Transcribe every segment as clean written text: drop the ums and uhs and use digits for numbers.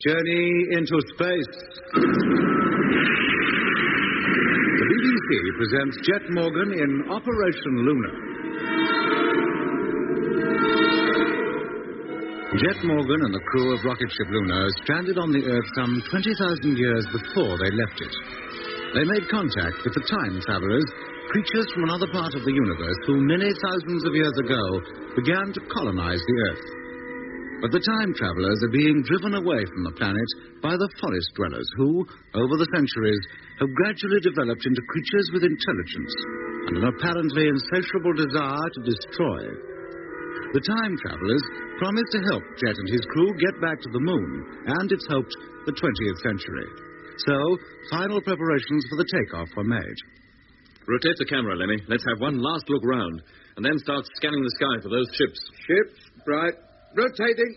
Journey into space. The BBC presents Jet Morgan in Operation Luna. Jet Morgan and the crew of rocket ship Luna stranded on the Earth some 20,000 years before they left it. They made contact with the time travelers, creatures from another part of the universe who many thousands of years ago began to colonize the Earth. But the time travelers are being driven away from the planet by the forest dwellers who, over the centuries, have gradually developed into creatures with intelligence and an apparently insatiable desire to destroy. The time travelers promise to help Jet and his crew get back to the moon and, it's hoped, the 20th century. So, final preparations for the takeoff were made. Rotate the camera, Lemmy. Let's have one last look round, and then start scanning the sky for those ships. Ships? Right. Rotating.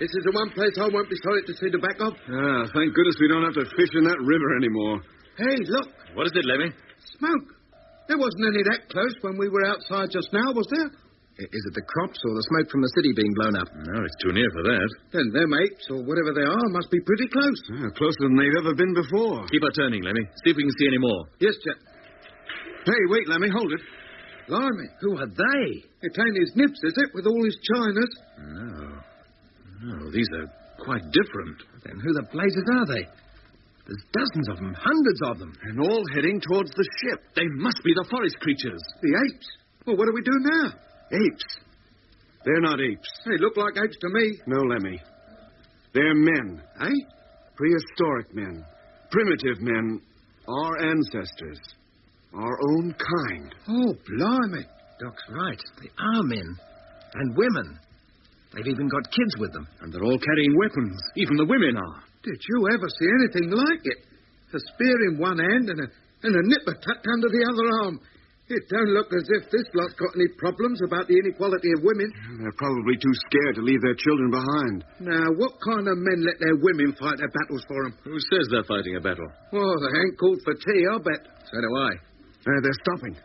This is the one place I won't be sorry to see the back of. Ah, thank goodness we don't have to fish in that river anymore. Hey, look. What is it, Lemmy? Smoke. There wasn't any that close when we were outside just now, was there? Is it the crops or the smoke from the city being blown up? No, it's too near for that. Then them apes, or whatever they are, must be pretty close. Closer than they've ever been before. Keep her turning, Lemmy. See if we can see any more. Yes, Jack. Hey, wait, Lemmy, hold it. Blimey. Who are they? It ain't his nips, is it, with all his chinas? No, these are quite different. Then who the blazes are they? There's dozens of them, hundreds of them. And all heading towards the ship. They must be the forest creatures. The apes? Well, what do we do now? Apes. They're not apes. They look like apes to me. No, Lemmy. They're men. Eh? Prehistoric men. Primitive men. Our ancestors. Our own kind. Oh, blimey. Doc's right. They are men. And women. They've even got kids with them. And they're all carrying weapons. Even the women are. Did you ever see anything like it? A spear in one hand and a nipper tucked under the other arm. It don't look as if this lot's got any problems about the inequality of women. They're probably too scared to leave their children behind. Now, what kind of men let their women fight their battles for them? Who says they're fighting a battle? Oh, they ain't called for tea, I'll bet. So do I. They're stopping.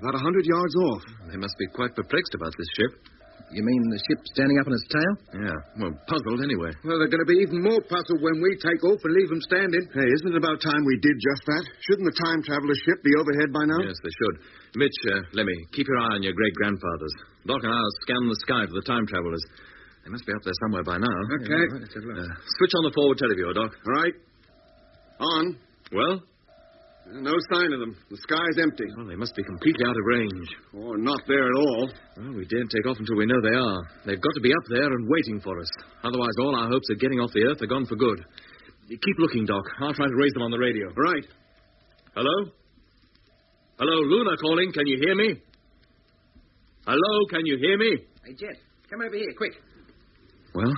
About 100 yards off. They must be quite perplexed about this ship. You mean the ship standing up on its tail? Yeah, well, puzzled anyway. Well, they're going to be even more puzzled when we take off and leave them standing. Hey, isn't it about time we did just that? Shouldn't the time traveler ship be overhead by now? Yes, they should. Mitch, Lemmy, keep your eye on your great-grandfathers. Doc and I'll scan the sky for the time travelers. They must be up there somewhere by now. Okay. Switch on the forward televiewer, Doc. All right. On. Well? No sign of them. The sky's empty. Well, they must be completely out of range. Or not there at all. Well, we daren't take off until we know they are. They've got to be up there and waiting for us. Otherwise, all our hopes of getting off the Earth are gone for good. Keep looking, Doc. I'll try to raise them on the radio. Right. Hello? Hello, Luna calling. Can you hear me? Hello, can you hear me? Hey, Jet, come over here, quick. Well?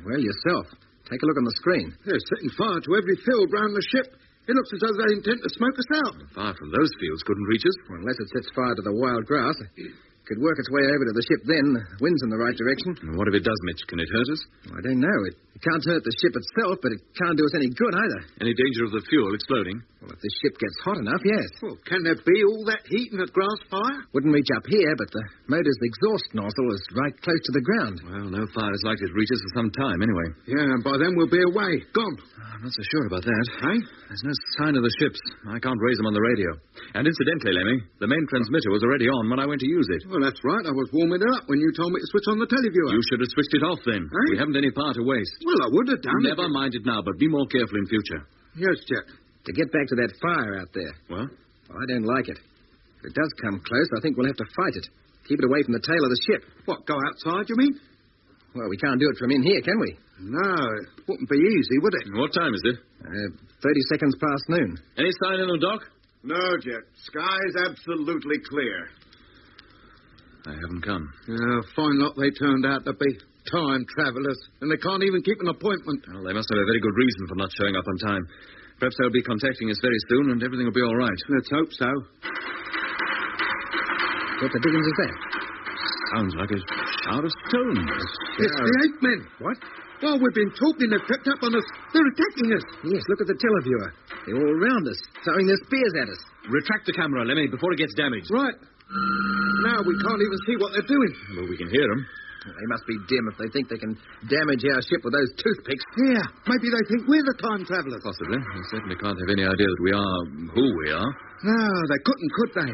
Well, yourself. Take a look on the screen. They're setting fire to every field round the ship. It looks as though they intend to smoke us out. Fire from those fields couldn't reach us. Well, unless it sets fire to the wild grass. It could work its way over to the ship then. The wind's in the right direction. And what if it does, Mitch? Can it hurt us? Well, I don't know. It can't hurt the ship itself, but it can't do us any good either. Any danger of the fuel exploding? Well, if the ship gets hot enough, yes. Well, can there be all that heat in a grass fire? Wouldn't reach up here, but the motor's exhaust nozzle is right close to the ground. Well, no fire is likely to reach us for some time anyway. Yeah, and by then we'll be away. Gone. I'm not so sure about that. Eh? There's no sign of the ships. I can't raise them on the radio. And incidentally, Lemmy, the main transmitter was already on when I went to use it. Well, that's right. I was warming it up when you told me to switch on the televiewer. You should have switched it off then. Eh? We haven't any power to waste. Well, I would have done Never mind it now, but be more careful in future. Yes, Jack. To get back to that fire out there. Well? Well, I don't like it. If it does come close, I think we'll have to fight it. Keep it away from the tail of the ship. What, go outside, you mean? Well, we can't do it from in here, can we? No, it wouldn't be easy, would it? What time is it? 30 seconds past noon. Any sign in the dock? No, Jet. Sky's absolutely clear. They haven't come. Fine lot they turned out to be. Time travelers. And they can't even keep an appointment. Well, they must have a very good reason for not showing up on time. Perhaps they'll be contacting us very soon and everything will be all right. Let's hope so. What the dickens is that? Sounds like a shout of stones. It's the ape men. What? Well, we've been talking. They've crept up on us. They're attacking us. Yes, look at the televiewer. They're all around us, throwing their spears at us. Retract the camera, Lemmy, before it gets damaged. Right. Now we can't even see what they're doing. Well, we can hear them. They must be dim if they think they can damage our ship with those toothpicks. Yeah, maybe they think we're the time travellers. Possibly. They certainly can't have any idea that we are who we are. No, they couldn't, could they?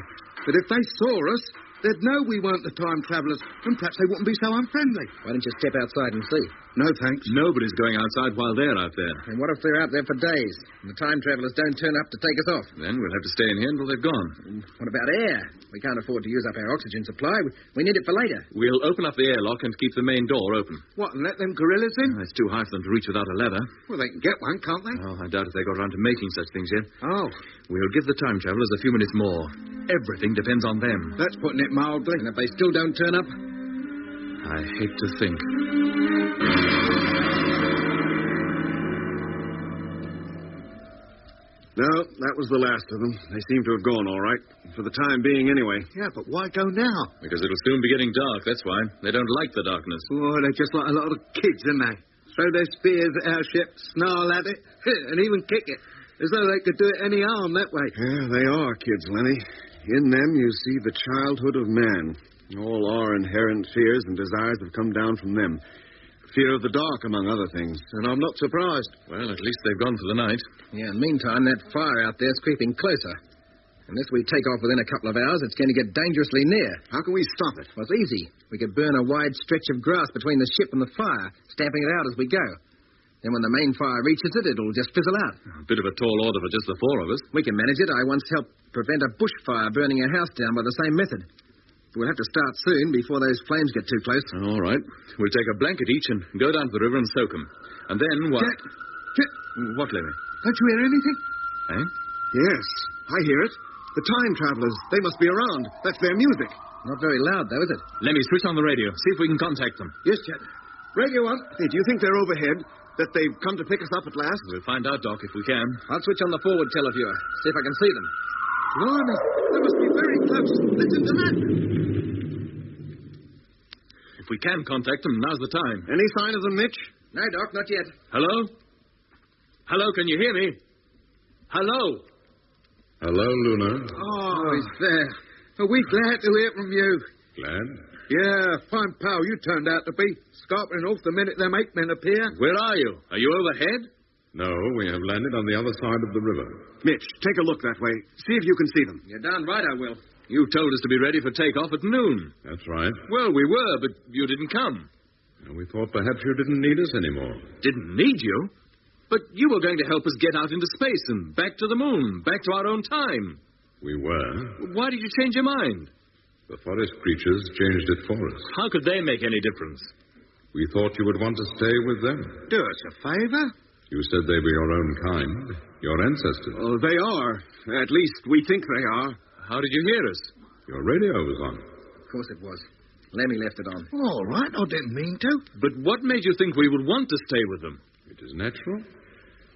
But if they saw us, they'd know we weren't the time travellers, and perhaps they wouldn't be so unfriendly. Why don't you step outside and see? No, thanks. Nobody's going outside while they're out there. And what if they're out there for days, and the time travellers don't turn up to take us off? Then we'll have to stay in here until they've gone. What about air? We can't afford to use up our oxygen supply. We need it for later. We'll open up the airlock and keep the main door open. What, and let them gorillas in? It's too high for them to reach without a ladder. Well, they can get one, can't they? Oh, I doubt if they got around to making such things yet. Oh. We'll give the time travellers a few minutes more. Everything depends on them. That's putting it mildly. And if they still don't turn up? I hate to think. No, that was the last of them. They seem to have gone all right. For the time being, anyway. Yeah, but why go now? Because it'll soon be getting dark, that's why. They don't like the darkness. Oh, they're just like a lot of kids, aren't they? Throw their spears at our ship, snarl at it, and even kick it. As though they could do it any harm that way. Yeah, they are kids, Lenny. In them you see the childhood of man. All our inherent fears and desires have come down from them. Fear of the dark, among other things. And I'm not surprised. Well, at least they've gone for the night. Yeah, and meantime, that fire out there's creeping closer. Unless we take off within a couple of hours, it's going to get dangerously near. How can we stop it? Well, it's easy. We could burn a wide stretch of grass between the ship and the fire, stamping it out as we go. Then when the main fire reaches it, it'll just fizzle out. A bit of a tall order for just the four of us. We can manage it. I once helped prevent a bushfire burning a house down by the same method. We'll have to start soon before those flames get too close. All right. We'll take a blanket each and go down to the river and soak them. And then what? Jack! What, Lemmy? Don't you hear anything? Eh? Yes, I hear it. The time travelers. They must be around. That's their music. Not very loud, though, is it? Lemmy, switch on the radio. See if we can contact them. Yes, Jack. Radio on. Hey, do you think they're overhead? That they've come to pick us up at last? We'll find out, Doc, if we can. I'll switch on the forward televiewer. See if I can see them. Blimey, they must be very close. Listen to that. If we can contact them, now's the time. Any sign of them, Mitch? No, Doc, not yet. Hello? Hello, can you hear me? Hello? Hello, Luna. Oh, he's there. Are we glad to hear from you? Glad? Yeah, fine pal you turned out to be. Scarpering off the minute them 8 men appear. Where are you? Are you overhead? No, we have landed on the other side of the river. Mitch, take a look that way. See if you can see them. You're darn right I will. You told us to be ready for takeoff at noon. That's right. Well, we were, but you didn't come. We thought perhaps you didn't need us anymore. Didn't need you? But you were going to help us get out into space and back to the moon, back to our own time. We were. Why did you change your mind? The forest creatures changed it for us. How could they make any difference? We thought you would want to stay with them. Do us a favor? You said they were your own kind, your ancestors. Oh, they are. At least we think they are. How did you hear us? Your radio was on. Of course it was. Lemmy left it on. All right, I didn't mean to. But what made you think we would want to stay with them? It is natural.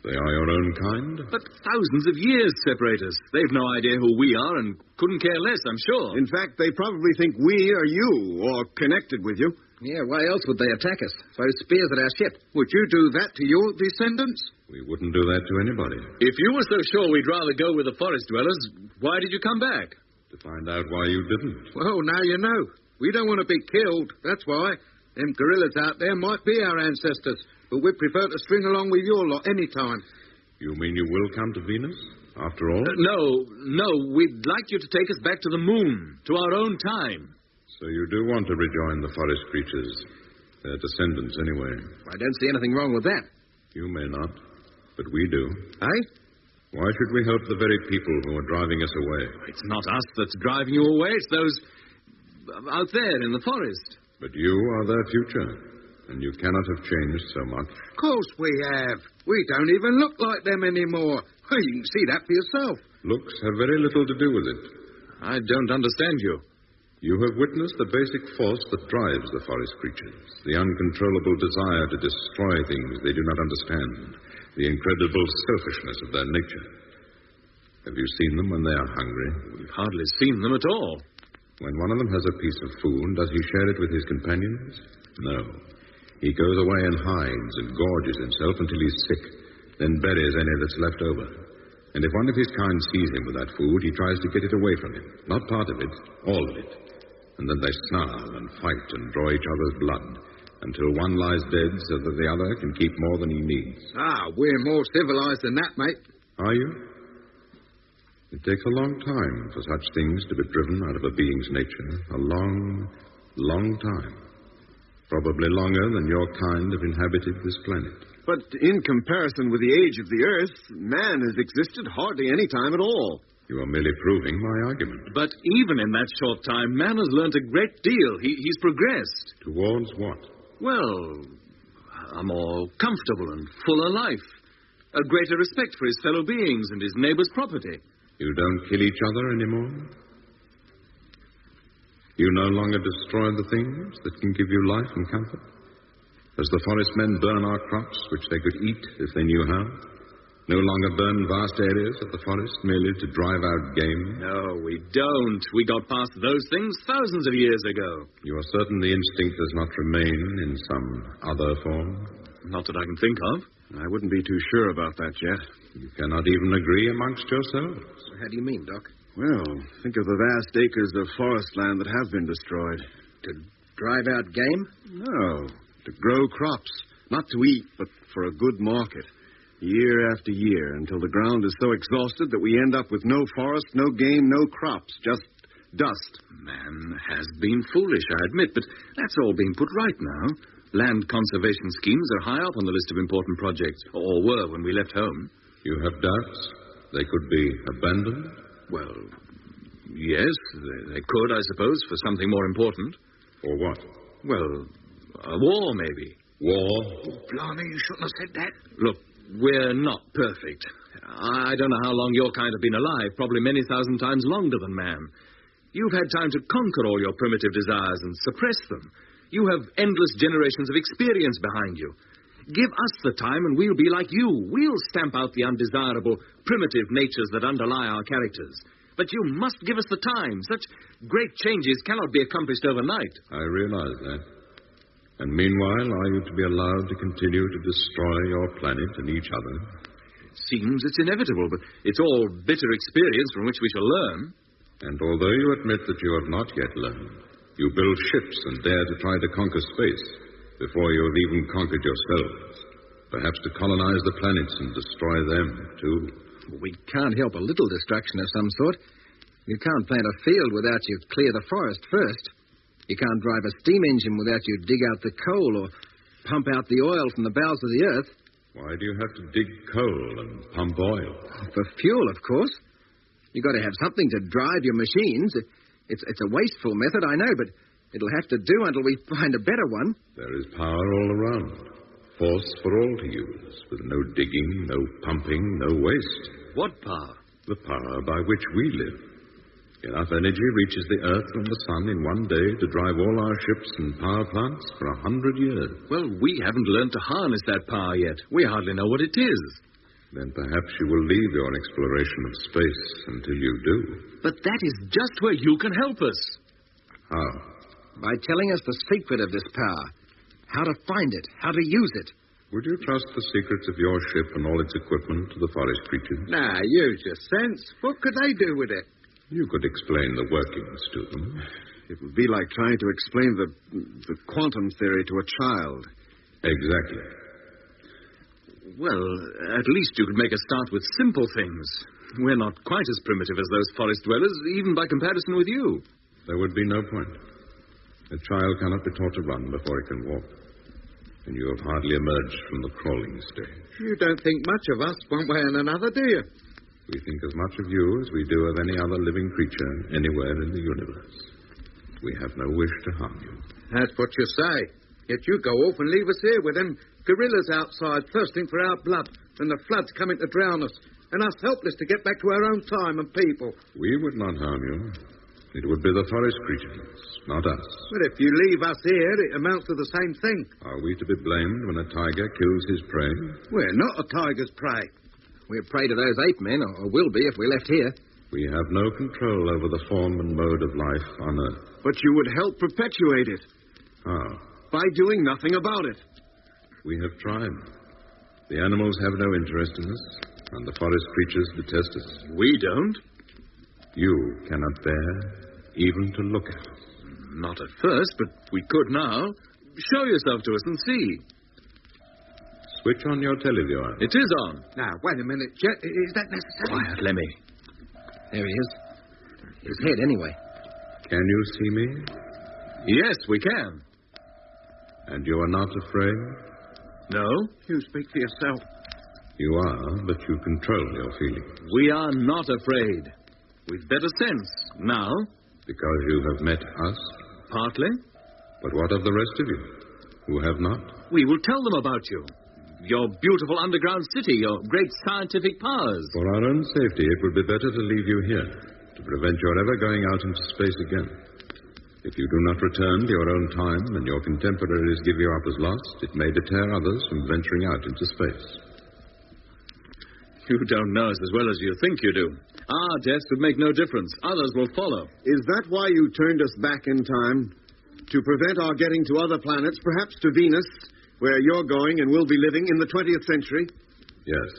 They are your own kind. But thousands of years separate us. They've no idea who we are and couldn't care less, I'm sure. In fact, they probably think we are you or connected with you. Yeah, why else would they attack us? Throw spears at our ship. Would you do that to your descendants? We wouldn't do that to anybody. If you were so sure we'd rather go with the forest dwellers, why did you come back? To find out why you didn't. Well, now you know. We don't want to be killed, that's why. Them gorillas out there might be our ancestors, but we'd prefer to string along with your lot any time. You mean you will come to Venus, after all? No. We'd like you to take us back to the moon, to our own time. So you do want to rejoin the forest creatures. Their descendants, anyway. I don't see anything wrong with that. You may not, but we do. Eh? Why should we help the very people who are driving us away? It's not us that's driving you away. It's those out there in the forest. But you are their future, and you cannot have changed so much. Of course we have. We don't even look like them anymore. Well, you can see that for yourself. Looks have very little to do with it. I don't understand you. You have witnessed the basic force that drives the forest creatures, the uncontrollable desire to destroy things they do not understand, the incredible selfishness of their nature. Have you seen them when they are hungry? We've hardly seen them at all. When one of them has a piece of food, does he share it with his companions? No. He goes away and hides and gorges himself until he's sick, then buries any that's left over. And if one of his kind sees him with that food, he tries to get it away from him. Not part of it, all of it. and then they snarl and fight and draw each other's blood until one lies dead so that the other can keep more than he needs. We're more civilized than that, mate. Are you? It takes a long time for such things to be driven out of a being's nature. A long, long time. Probably longer than your kind have inhabited this planet. But in comparison with the age of the Earth, man has existed hardly any time at all. You are merely proving my argument. But even in that short time, man has learned a great deal. He's progressed. Towards what? Well, a more comfortable and fuller life. A greater respect for his fellow beings and his neighbor's property. You don't kill each other anymore? You no longer destroy the things that can give you life and comfort? As the forest men burn our crops, which they could eat if they knew how? No longer burn vast areas of the forest merely to drive out game? No, we don't. We got past those things thousands of years ago. You are certain the instinct does not remain in some other form? Not that I can think of. I wouldn't be too sure about that yet. You cannot even agree amongst yourselves? How do you mean, Doc? Well, think of the vast acres of forest land that have been destroyed. To drive out game? No, to grow crops. Not to eat, but for a good market. Year after year, until the ground is so exhausted that we end up with no forest, no game, no crops, just dust. Man has been foolish, I admit, but that's all being put right now. Land conservation schemes are high up on the list of important projects, or were when we left home. You have doubts? They could be abandoned? Well, yes, they could, I suppose, for something more important. For what? Well, a war, maybe. War? Oh, blimey, you shouldn't have said that. Look, we're not perfect. I don't know how long your kind have been alive, probably many thousand times longer than man. You've had time to conquer all your primitive desires and suppress them. You have endless generations of experience behind you. Give us the time and we'll be like you. We'll stamp out the undesirable, primitive natures that underlie our characters. But you must give us the time. Such great changes cannot be accomplished overnight. I realize that. And meanwhile, are you to be allowed to continue to destroy your planet and each other? It seems it's inevitable, but it's all bitter experience from which we shall learn. And although you admit that you have not yet learned, you build ships and dare to try to conquer space before you have even conquered yourselves. Perhaps to colonize the planets and destroy them, too. We can't help a little destruction of some sort. You can't plant a field without you clear the forest first. You can't drive a steam engine without you dig out the coal or pump out the oil from the bowels of the earth. Why do you have to dig coal and pump oil? For fuel, of course. You've got to have something to drive your machines. It's a wasteful method, I know, but it'll have to do until we find a better one. There is power all around. Force for all to use, with no digging, no pumping, no waste. What power? The power by which we live. Enough energy reaches the earth and the sun in one day to drive all our ships and power plants for 100 years. Well, we haven't learned to harness that power yet. We hardly know what it is. Then perhaps you will leave your exploration of space until you do. But that is just where you can help us. How? By telling us the secret of this power. How to find it, how to use it. Would you trust the secrets of your ship and all its equipment to the forest creatures? Nah, use your sense. What could they do with it? You could explain the workings to them. It would be like trying to explain the quantum theory to a child. Exactly. Well, at least you could make a start with simple things. We're not quite as primitive as those forest dwellers, even by comparison with you. There would be no point. A child cannot be taught to run before he can walk. And you have hardly emerged from the crawling stage. You don't think much of us one way and another, do you? We think as much of you as we do of any other living creature anywhere in the universe. We have no wish to harm you. That's what you say. Yet you go off and leave us here with them gorillas outside thirsting for our blood and the floods coming to drown us and us helpless to get back to our own time and people. We would not harm you. It would be the forest creatures, not us. But if you leave us here, it amounts to the same thing. Are we to be blamed when a tiger kills his prey? We're not a tiger's prey. We're prey to those ape men, or will be if we left here. We have no control over the form and mode of life on Earth. But you would help perpetuate it. How? By doing nothing about it. We have tried. The animals have no interest in us, and the forest creatures detest us. We don't. You cannot bear even to look at us. Not at first, but we could now. Show yourself to us and see. Switch on your televiewer. It is on. Now, wait a minute, Jet. Is that necessary? Quiet, Lemmy. There he is. His head, anyway. Can you see me? Yes, we can. And you are not afraid? No? You speak for yourself. You are, but you control your feelings. We are not afraid. We've better sense now. Because you have met us? Partly. But what of the rest of you, who have not? We will tell them about you. Your beautiful underground city, your great scientific powers. For our own safety, it would be better to leave you here, to prevent your ever going out into space again. If you do not return to your own time and your contemporaries give you up as lost, it may deter others from venturing out into space. You don't know us as well as you think you do. Our deaths would make no difference. Others will follow. Is that why you turned us back in time? To prevent our getting to other planets, perhaps to Venus, where you're going and will be living in the 20th century? Yes.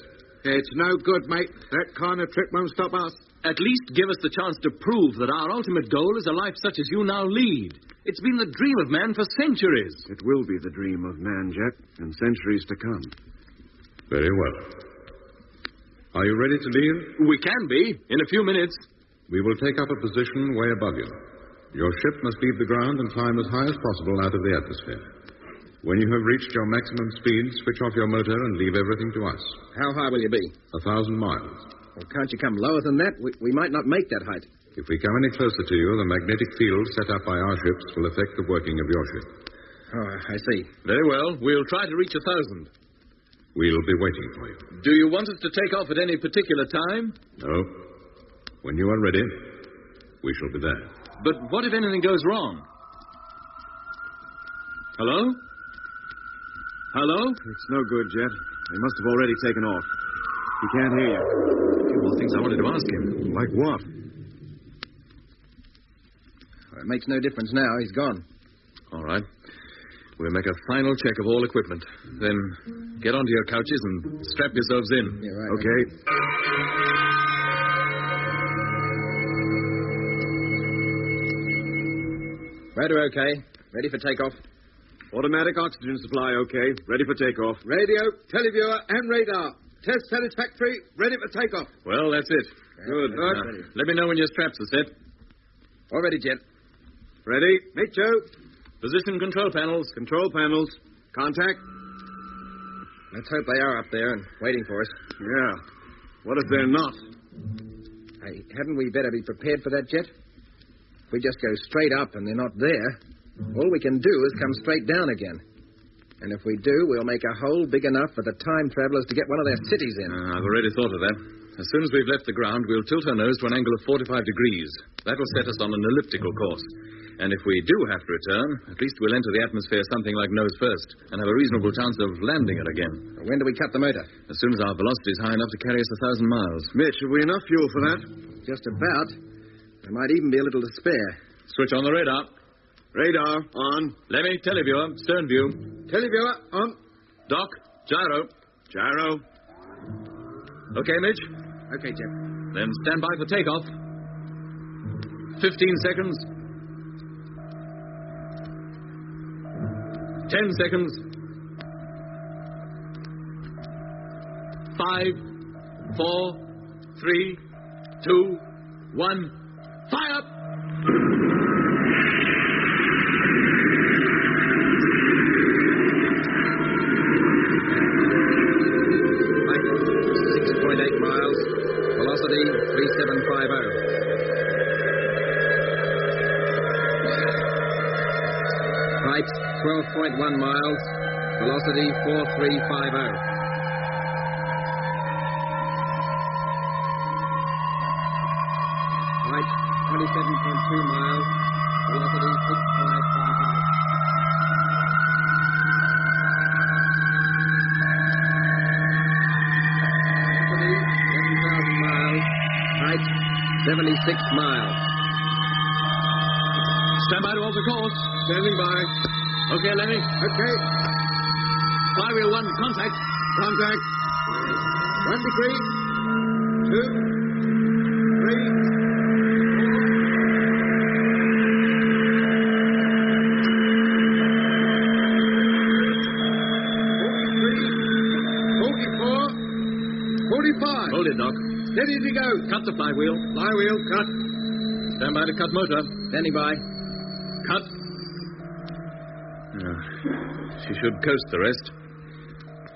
It's no good, mate. That kind of trip won't stop us. At least give us the chance to prove that our ultimate goal is a life such as you now lead. It's been the dream of man for centuries. It will be the dream of man, Jet, in centuries to come. Very well. Are you ready to leave? We can be, in a few minutes. We will take up a position way above you. Your ship must leave the ground and climb as high as possible out of the atmosphere. When you have reached your maximum speed, switch off your motor and leave everything to us. How high will you be? 1,000 miles. Well, can't you come lower than that? We might not make that height. If we come any closer to you, the magnetic field set up by our ships will affect the working of your ship. Oh, I see. Very well. We'll try to reach 1,000. We'll be waiting for you. Do you want us to take off at any particular time? No. When you are ready, we shall be there. But what if anything goes wrong? Hello? Hello? It's no good, Jet. They must have already taken off. He can't hear you. A few more things I wanted to ask him. Like what? Well, it makes no difference now. He's gone. All right. We'll make a final check of all equipment. Then get onto your couches and strap yourselves in. Yeah, right. Okay. Radar okay. Ready for takeoff. Automatic oxygen supply okay. Ready for takeoff. Radio, televiewer, and radar. Test satisfactory. Ready for takeoff. Well, that's it. Good. Let me know when your straps are set. All ready, Jet. Ready? Me too. Position control panels. Control panels. Contact. Let's hope they are up there and waiting for us. Yeah. What if they're not? Hey, hadn't we better be prepared for that, Jet? If we just go straight up and they're not there, all we can do is come straight down again. And if we do, we'll make a hole big enough for the time travelers to get one of their cities in. I've already thought of that. As soon as we've left the ground, we'll tilt our nose to an angle of 45 degrees. That will set us on an elliptical course. And if we do have to return, at least we'll enter the atmosphere something like nose first and have a reasonable chance of landing it again. When do we cut the motor? As soon as our velocity is high enough to carry us 1,000 miles. Mitch, have we enough fuel for that? Just about. There might even be a little to spare. Switch on the radar. Radar on. Lemmy, televiewer, stern view. Televiewer on. Doc, gyro. Gyro. Okay, Midge? Okay, Jet. Then stand by for takeoff. 15 seconds. 10 seconds. 5, 4, 3, 2, 1. Fire! Height, 6.8 miles. Velocity, 3750. Height, 12.1 miles. Velocity, 4350. Height, 27.2 miles. Velocity, 6550. Velocity, 11,000 miles. Height, 76 miles. Stand by to alter course. Standing by. Okay, Lemmy. Okay. Flywheel 1, contact. Contact. 1 degree. 2, 3. 45. Hold it, Doc. Steady to go. Cut the flywheel. Flywheel cut. Stand by to cut motor. Standing by. Cut. She should coast the rest.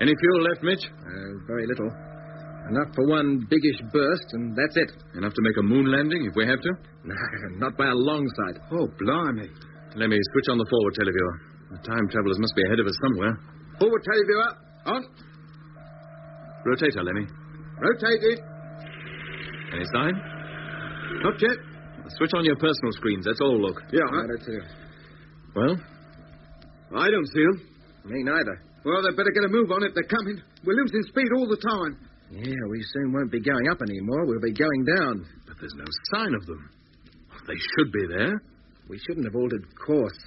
Any fuel left, Mitch? Very little. Enough for one biggish burst, and that's it. Enough to make a moon landing if we have to? No, not by a long sight. Oh, blimey. Let me switch on the forward televiewer. The time travelers must be ahead of us somewhere. Forward televiewer. On. Rotator, Lemmy. Rotated. Any sign? Not yet. Switch on your personal screens. That's all, look. Yeah. Right, too. Well? I don't see them. Me neither. Well, they'd better get a move on if they're coming. We're losing speed all the time. Yeah, we soon won't be going up anymore. We'll be going down. But there's no sign of them. They should be there. We shouldn't have altered course.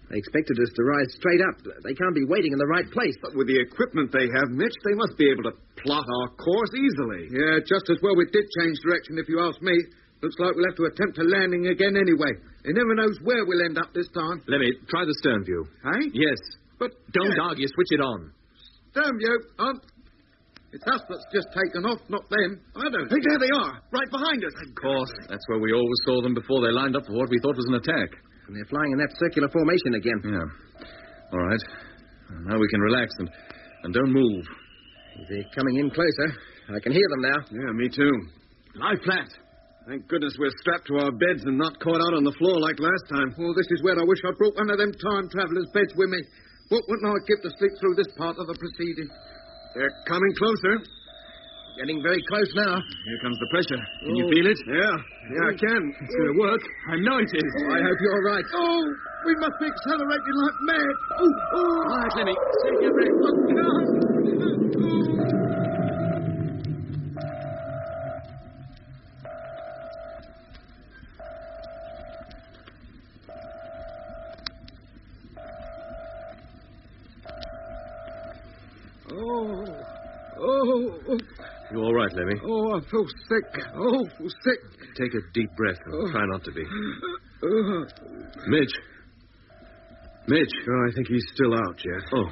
They expected us to rise straight up. They can't be waiting in the right place. But with the equipment they have, Mitch, they must be able to plot our course easily. Yeah, just as well we did change direction, if you ask me. Looks like we'll have to attempt a landing again anyway. Who never knows where we'll end up this time. Lemmy, try the stern view. Hey? Yes. But Don't argue. Switch it on. Stern view, on. It's us that's just taken off, not them. I don't Hey, there they are, right behind us. Of course. That's where we always saw them before they lined up for what we thought was an attack. And they're flying in that circular formation again. Yeah. All right. Now we can relax and don't move. They're coming in closer. I can hear them now. Yeah, me too. Lie flat. Thank goodness we're strapped to our beds and not caught out on the floor like last time. Oh, this is where I wish I'd brought one of them time travelers' beds with me. What wouldn't I give to sleep through this part of the proceeding? They're coming closer. Getting very close now. Here comes the pressure. Can you feel it? Yeah, I can. It's going to work. I know it is. I hope you're right. Oh, we must be accelerating like mad. Oh. All right, Lemmy. Take your breath. Oh. You all right, Lemmy? Oh, I feel sick. Oh, sick. Take a deep breath and try not to be. Mitch. Oh, I think he's still out, Jet. Oh,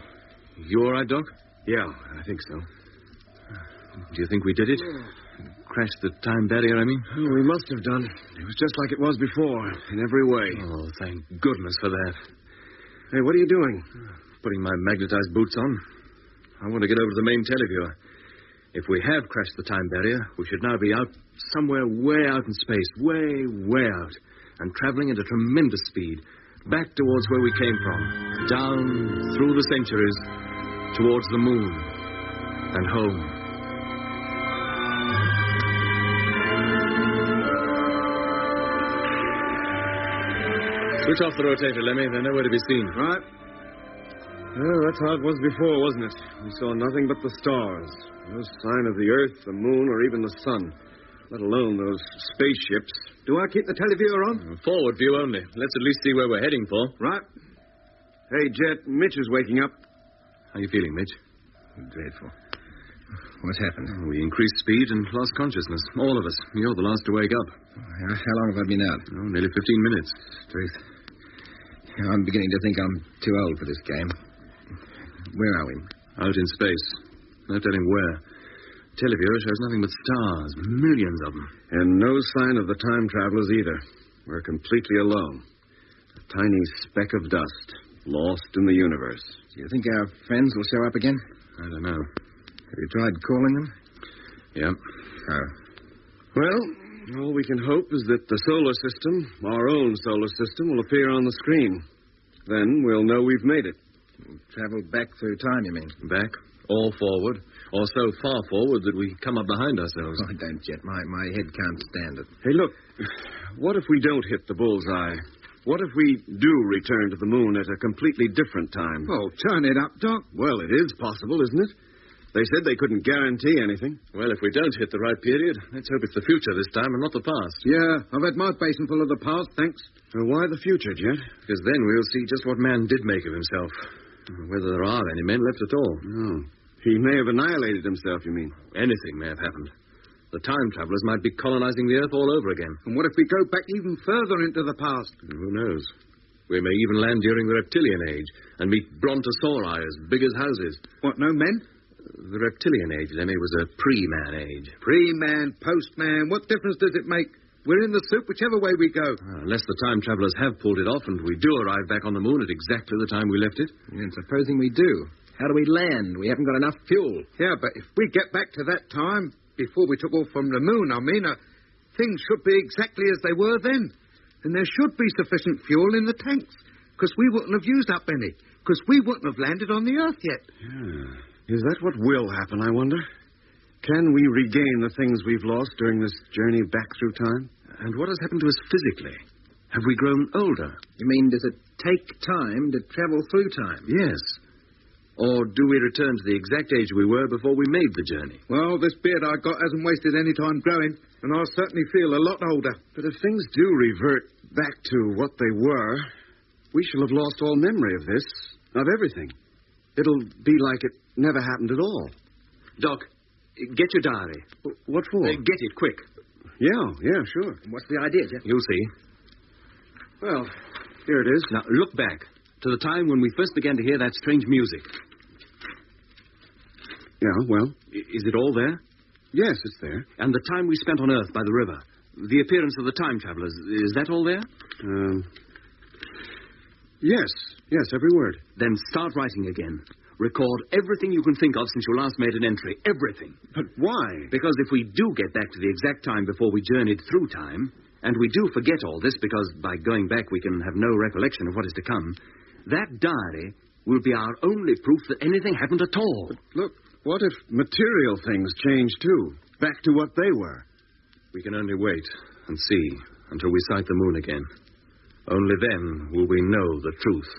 you all right, Doc? Yeah, I think so. Do you think we did it? Crashed the time barrier, I mean? Oh, we must have done. It was just like it was before, in every way. Oh, thank goodness for that. Hey, what are you doing? Putting my magnetized boots on. I want to get over to the main televiewer. If we have crashed the time barrier, we should now be out somewhere way out in space, way out, and traveling at a tremendous speed, back towards where we came from, down through the centuries, towards the moon and home. Switch off the rotator, Lemmy. They're nowhere to be seen. Right. Well, that's how it was before, wasn't it? We saw nothing but the stars. No sign of the Earth, the moon, or even the sun. Let alone those spaceships. Do I keep the televiewer on? Forward view only. Let's at least see where we're heading for. Right. Hey, Jet, Mitch is waking up. How you feeling, Mitch? Dreadful. What's happened? We increased speed and lost consciousness. All of us. You're the last to wake up. How long have I been out? Oh, nearly 15 minutes. Truth. I'm beginning to think I'm too old for this game. Where are we? Out in space. No telling where. Televiewer shows nothing but stars. Millions of them. And no sign of the time travelers either. We're completely alone. A tiny speck of dust, lost in the universe. Do you think our friends will show up again? I don't know. Have you tried calling them? Yeah. Oh. Well, all we can hope is that the solar system, our own solar system, will appear on the screen. Then we'll know we've made it. Traveled back through time, you mean? Back or forward, or so far forward that we come up behind ourselves. Oh, don't, Jet. My head can't stand it. Hey, look. What if we don't hit the bullseye? What if we do return to the moon at a completely different time? Oh, turn it up, Doc. Well, it is possible, isn't it? They said they couldn't guarantee anything. Well, if we don't hit the right period, let's hope it's the future this time and not the past. Yeah, I've had my basin full of the past, thanks. Why the future, Jet? Because then we'll see just what man did make of himself. Whether there are any men left at all. Oh. He may have annihilated himself, you mean? Anything may have happened. The time travelers might be colonizing the Earth all over again. And what if we go back even further into the past? Who knows? We may even land during the reptilian age and meet brontosauri as big as houses. What, no men? The reptilian age, Lemmy, was a pre-man age. Pre-man, post-man, what difference does it make? We're in the soup whichever way we go. Unless the time travelers have pulled it off and we do arrive back on the moon at exactly the time we left it. And supposing we do, how do we land? We haven't got enough fuel. Yeah, but if we get back to that time, before we took off from the moon, things should be exactly as they were then. And there should be sufficient fuel in the tanks, because we wouldn't have used up any, because we wouldn't have landed on the Earth yet. Yeah. Is that what will happen, I wonder? Can we regain the things we've lost during this journey back through time? And what has happened to us physically? Have we grown older? You mean, does it take time to travel through time? Yes. Or do we return to the exact age we were before we made the journey? Well, this beard I got hasn't wasted any time growing, and I certainly feel a lot older. But if things do revert back to what they were, we shall have lost all memory of this, of everything. It'll be like it never happened at all. Doc, get your diary. What for? Get it, quick. Yeah, sure. And what's the idea, Jeff? You'll see. Well, here it is. Now, look back to the time when we first began to hear that strange music. Yeah, well? Is it all there? Yes, it's there. And the time we spent on Earth by the river. The appearance of the time travelers. Is that all there? Yes, every word. Then start writing again. Record everything you can think of since you last made an entry. Everything. But why? Because if we do get back to the exact time before we journeyed through time, and we do forget all this because by going back we can have no recollection of what is to come, that diary will be our only proof that anything happened at all. But look, what if material things change too? Back to what they were? We can only wait and see until we sight the moon again. Only then will we know the truth.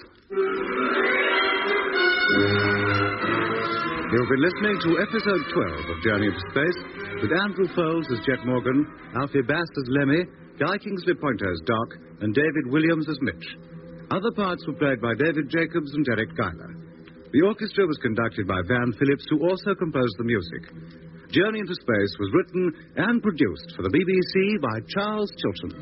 You'll be listening to episode 12 of Journey into Space, with Andrew Foles as Jet Morgan, Alfie Bass as Lemmy, Guy Kingsley Pointer as Doc, and David Williams as Mitch. Other parts were played by David Jacobs and Derek Guyler. The orchestra was conducted by Van Phillips, who also composed the music. Journey into Space was written and produced for the BBC by Charles Chilton.